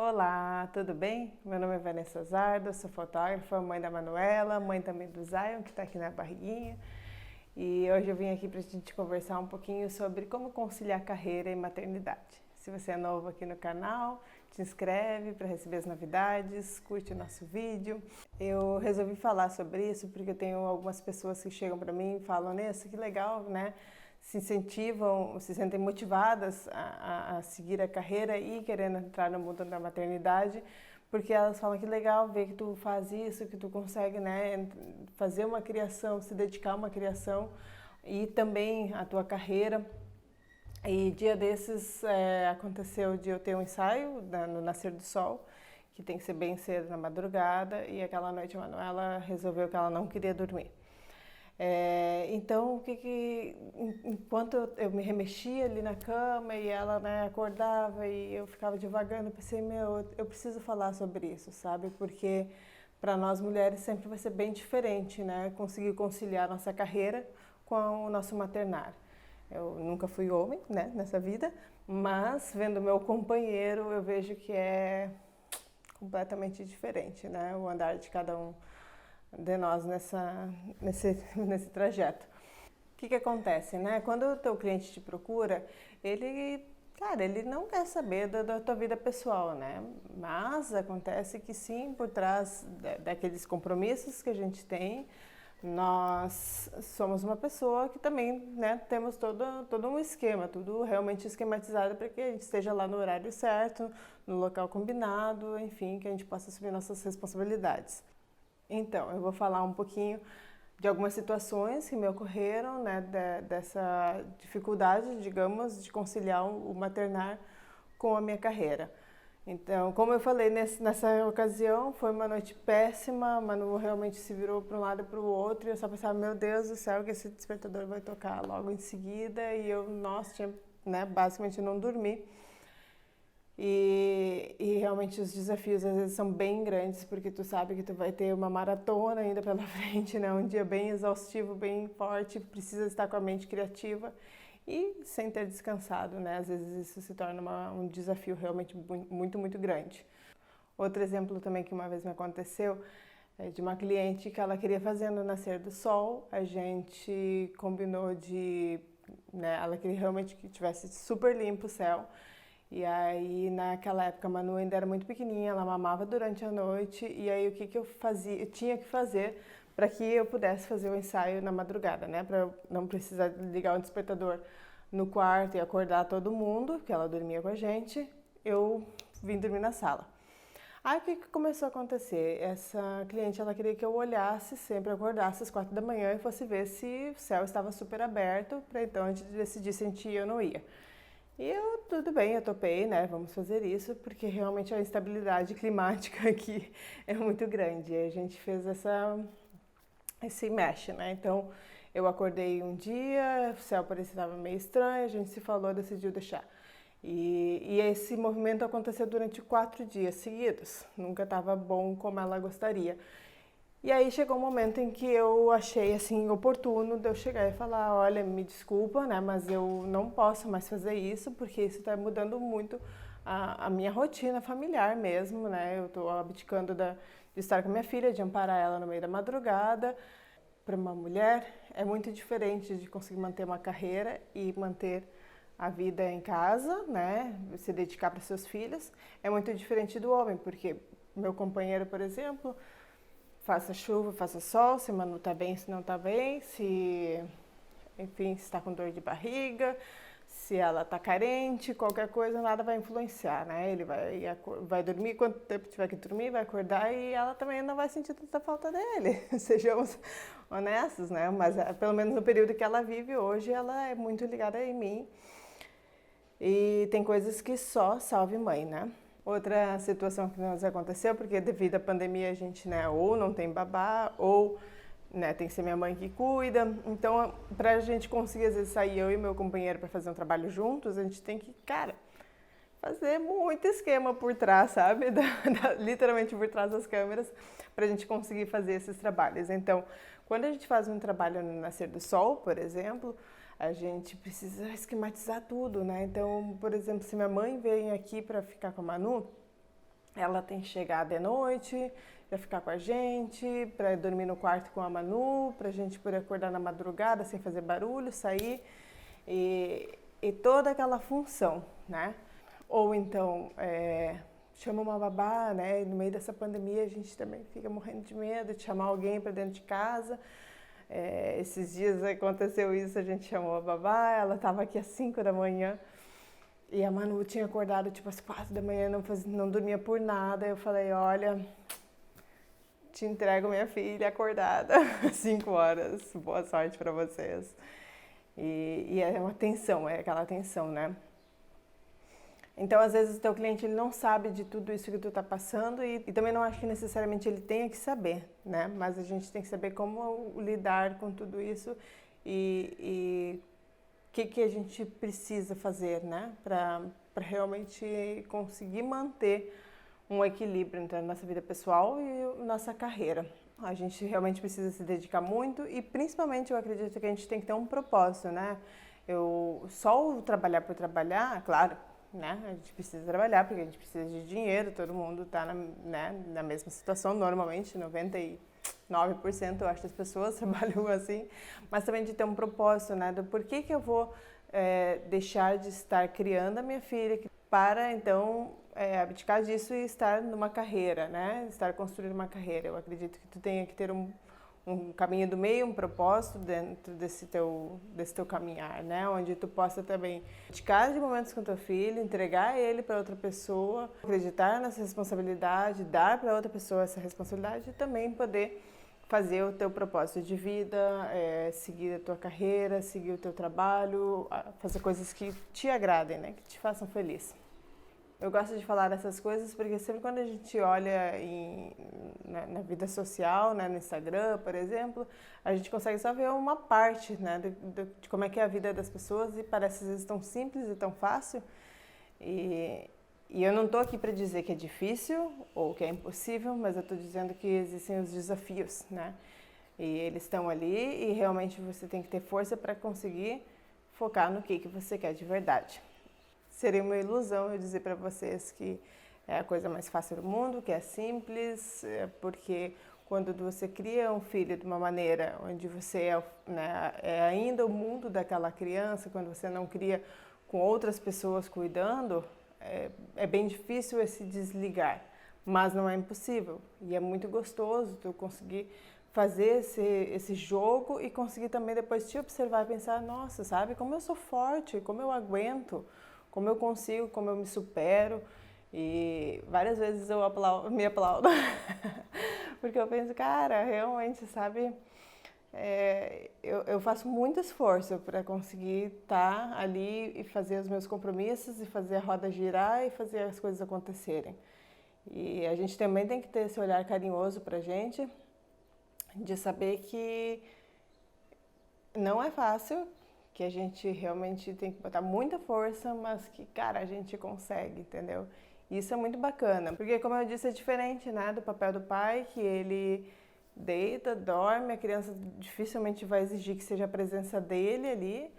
Olá, tudo bem? Meu nome é Vanessa Zardo, sou fotógrafa, mãe da Manuela, mãe também do Zion, que está aqui na barriguinha. E hoje eu vim aqui para a gente conversar um pouquinho sobre como conciliar carreira e maternidade. Se você é novo aqui no canal, te inscreve para receber as novidades, curte o nosso vídeo. Eu resolvi falar sobre isso porque eu tenho algumas pessoas que chegam para mim e falam, Nessa, que legal, né? Se incentivam, se sentem motivadas a seguir a carreira e querendo entrar no mundo da maternidade, porque elas falam que legal ver que tu faz isso, que tu consegue, né, fazer uma criação, se dedicar a uma criação e também a tua carreira. E dia desses aconteceu de eu ter um ensaio no Nascer do Sol, que tem que ser bem cedo na madrugada, e aquela noite a Manuela resolveu que ela não queria dormir. Então, enquanto eu me remexia ali na cama e ela, né, acordava e eu ficava devagando, eu pensei, eu preciso falar sobre isso, sabe? Porque para nós mulheres sempre vai ser bem diferente, né? Conseguir conciliar nossa carreira com o nosso maternar. Eu nunca fui homem, né, nessa vida, mas vendo meu companheiro, eu vejo que é completamente diferente, né? O andar de cada um de nós nesse trajeto. O que acontece, né? Quando o teu cliente te procura, ele não quer saber da tua vida pessoal, né? Mas acontece que sim, por trás daqueles compromissos que a gente tem, nós somos uma pessoa que também, né, temos todo um esquema, tudo realmente esquematizado para que a gente esteja lá no horário certo, no local combinado, enfim, que a gente possa assumir nossas responsabilidades. Então, eu vou falar um pouquinho de algumas situações que me ocorreram, né, dessa dificuldade, digamos, de conciliar o maternar com a minha carreira. Então, como eu falei, nessa ocasião, foi uma noite péssima, a Manu realmente se virou para um lado e para o outro, e eu só pensava, meu Deus do céu, que esse despertador vai tocar logo em seguida, e tinha, né, basicamente não dormi. E realmente os desafios às vezes são bem grandes, porque tu sabe que tu vai ter uma maratona ainda pela frente, né? Um dia bem exaustivo, bem forte, precisa estar com a mente criativa e sem ter descansado, né? Às vezes isso se torna um desafio realmente muito, muito grande. Outro exemplo também que uma vez me aconteceu é de uma cliente que ela queria fazer no nascer do sol. A gente combinou né? Ela queria realmente que tivesse super limpo o céu. E aí, naquela época, a Manu ainda era muito pequenininha, ela mamava durante a noite. E aí, o que eu fazia? Eu tinha que fazer para que eu pudesse fazer o ensaio na madrugada, né? Para eu não precisar ligar o despertador no quarto e acordar todo mundo, que ela dormia com a gente. Eu vim dormir na sala. Aí, o que começou a acontecer? Essa cliente, ela queria que eu olhasse, sempre acordasse às 4 da manhã e fosse ver se o céu estava super aberto, para então a gente decidir se a gente ia ou não ia. E tudo bem, eu topei, né? Vamos fazer isso, porque realmente a instabilidade climática aqui é muito grande. E a gente fez esse mesh, né? Então, eu acordei um dia, o céu parecia que estava meio estranho, a gente se falou, decidiu deixar. E esse movimento aconteceu durante 4 dias seguidos. Nunca estava bom como ela gostaria. E aí chegou um momento em que eu achei assim oportuno de eu chegar e falar, olha, me desculpa, né, mas eu não posso mais fazer isso porque isso está mudando muito a minha rotina familiar mesmo, né? Eu estou abdicando de estar com a minha filha, de amparar ela no meio da madrugada. Para uma mulher é muito diferente de conseguir manter uma carreira e manter a vida em casa, né? Se dedicar para seus filhos. É muito diferente do homem, porque meu companheiro, por exemplo, faça chuva, faça sol, se Manu tá bem, se não tá bem, enfim, se está com dor de barriga, se ela tá carente, qualquer coisa, nada vai influenciar, né? Ele vai dormir quanto tempo tiver que dormir, vai acordar e ela também não vai sentir tanta falta dele, sejamos honestos, né? Mas pelo menos no período que ela vive hoje, ela é muito ligada em mim e tem coisas que só salve mãe, né? Outra situação que nos aconteceu, porque devido à pandemia a gente, né, ou não tem babá, ou, né, tem que ser minha mãe que cuida. Então, pra gente conseguir, às vezes, sair eu e meu companheiro para fazer um trabalho juntos, a gente tem que, cara, fazer muito esquema por trás, sabe? Literalmente por trás das câmeras, pra gente conseguir fazer esses trabalhos. Então, quando a gente faz um trabalho no Nascer do Sol, por exemplo, a gente precisa esquematizar tudo, né? Então, por exemplo, se minha mãe vem aqui para ficar com a Manu, ela tem que chegar de noite, vai ficar com a gente, para dormir no quarto com a Manu, para a gente poder acordar na madrugada sem fazer barulho, sair e toda aquela função, né? Ou então chama uma babá, né? E no meio dessa pandemia a gente também fica morrendo de medo de chamar alguém para dentro de casa. Esses dias aconteceu isso, a gente chamou a babá, ela estava aqui às 5 da manhã. E a Manu tinha acordado tipo às 4 da manhã, não dormia por nada. Eu falei, olha, te entrego minha filha acordada às 5 horas. Boa sorte para vocês. E é uma tensão, é aquela tensão, né? Então, às vezes, o teu cliente ele não sabe de tudo isso que tu tá passando e também não acho que necessariamente ele tenha que saber, né? Mas a gente tem que saber como lidar com tudo isso e que a gente precisa fazer, né, para realmente conseguir manter um equilíbrio entre a nossa vida pessoal e nossa carreira. A gente realmente precisa se dedicar muito e principalmente eu acredito que a gente tem que ter um propósito, né? Só o trabalhar por trabalhar, claro, né? A gente precisa trabalhar porque a gente precisa de dinheiro, todo mundo está na mesma situação, normalmente 99% eu acho das pessoas trabalham assim, mas também de ter um propósito, né? Do porquê que eu vou deixar de estar criando a minha filha para então abdicar disso e estar numa carreira, né? Estar construindo uma carreira. Eu acredito que tu tenha que ter um caminho do meio, um propósito dentro desse teu caminhar, né? Onde tu possa também dedicar de momentos com teu filho, entregar ele para outra pessoa, acreditar nessa responsabilidade, dar para outra pessoa essa responsabilidade e também poder fazer o teu propósito de vida, seguir a tua carreira, seguir o teu trabalho, fazer coisas que te agradem, né? Que te façam feliz. Eu gosto de falar dessas coisas porque sempre quando a gente olha na vida social, né, no Instagram, por exemplo, a gente consegue só ver uma parte, né, de como é que é a vida das pessoas e parece às vezes tão simples e tão fácil. E eu não estou aqui para dizer que é difícil ou que é impossível, mas eu estou dizendo que existem os desafios, né? E eles estão ali e realmente você tem que ter força para conseguir focar no que você quer de verdade. Seria uma ilusão eu dizer para vocês que é a coisa mais fácil do mundo, que é simples, porque quando você cria um filho de uma maneira onde você é ainda o mundo daquela criança, quando você não cria com outras pessoas cuidando, é bem difícil esse desligar, mas não é impossível. E é muito gostoso tu conseguir fazer esse jogo e conseguir também depois te observar e pensar, nossa, sabe, como eu sou forte, como eu aguento, como eu consigo, como eu me supero. E várias vezes eu me aplaudo, porque eu penso, cara, realmente, sabe, eu faço muito esforço para conseguir estar ali e fazer os meus compromissos e fazer a roda girar e fazer as coisas acontecerem. E a gente também tem que ter esse olhar carinhoso para a gente, de saber que não é fácil, que a gente realmente tem que botar muita força, mas que, cara, a gente consegue, entendeu? Isso é muito bacana, porque como eu disse, é diferente, né, do papel do pai, que ele deita, dorme, a criança dificilmente vai exigir que seja a presença dele ali,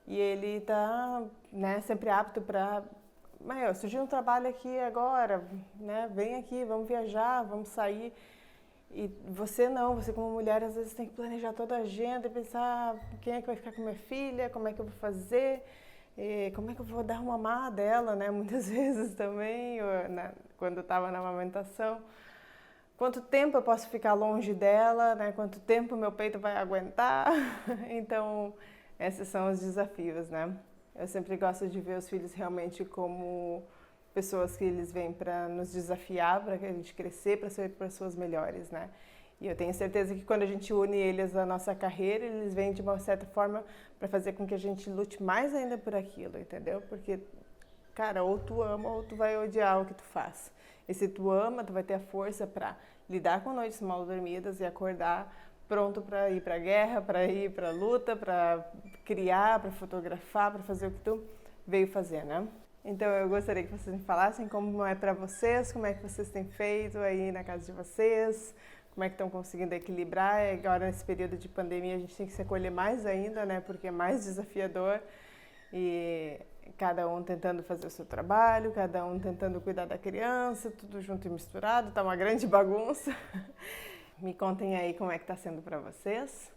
e ele tá, né, sempre apto para, surgiu um trabalho aqui agora, né, vem aqui, vamos viajar, vamos sair. E você não, você como mulher às vezes tem que planejar toda a agenda e pensar quem é que vai ficar com minha filha, como é que eu vou fazer, como é que eu vou dar uma mamar dela, né? Muitas vezes também, quando eu estava na amamentação. Quanto tempo eu posso ficar longe dela, né? Quanto tempo meu peito vai aguentar. Então, esses são os desafios, né? Eu sempre gosto de ver os filhos realmente como pessoas que eles vêm para nos desafiar, para a gente crescer, para ser pessoas melhores, né? E eu tenho certeza que quando a gente une eles à nossa carreira, eles vêm de uma certa forma para fazer com que a gente lute mais ainda por aquilo, entendeu? Porque, cara, ou tu ama ou tu vai odiar o que tu faz. E se tu ama, tu vai ter a força para lidar com noites mal dormidas e acordar pronto para ir para a guerra, para ir para a luta, para criar, para fotografar, para fazer o que tu veio fazer, né? Então eu gostaria que vocês me falassem como é para vocês, como é que vocês têm feito aí na casa de vocês, como é que estão conseguindo equilibrar. Agora nesse período de pandemia a gente tem que se acolher mais ainda, né, porque é mais desafiador. E cada um tentando fazer o seu trabalho, cada um tentando cuidar da criança, tudo junto e misturado, tá uma grande bagunça. Me contem aí como é que tá sendo para vocês.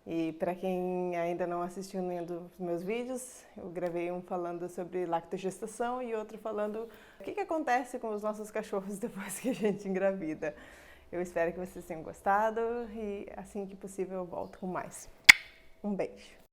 E para quem ainda não assistiu nenhum dos meus vídeos, eu gravei um falando sobre lactogestação e outro falando o que acontece com os nossos cachorros depois que a gente engravida. Eu espero que vocês tenham gostado e assim que possível eu volto com mais. Um beijo!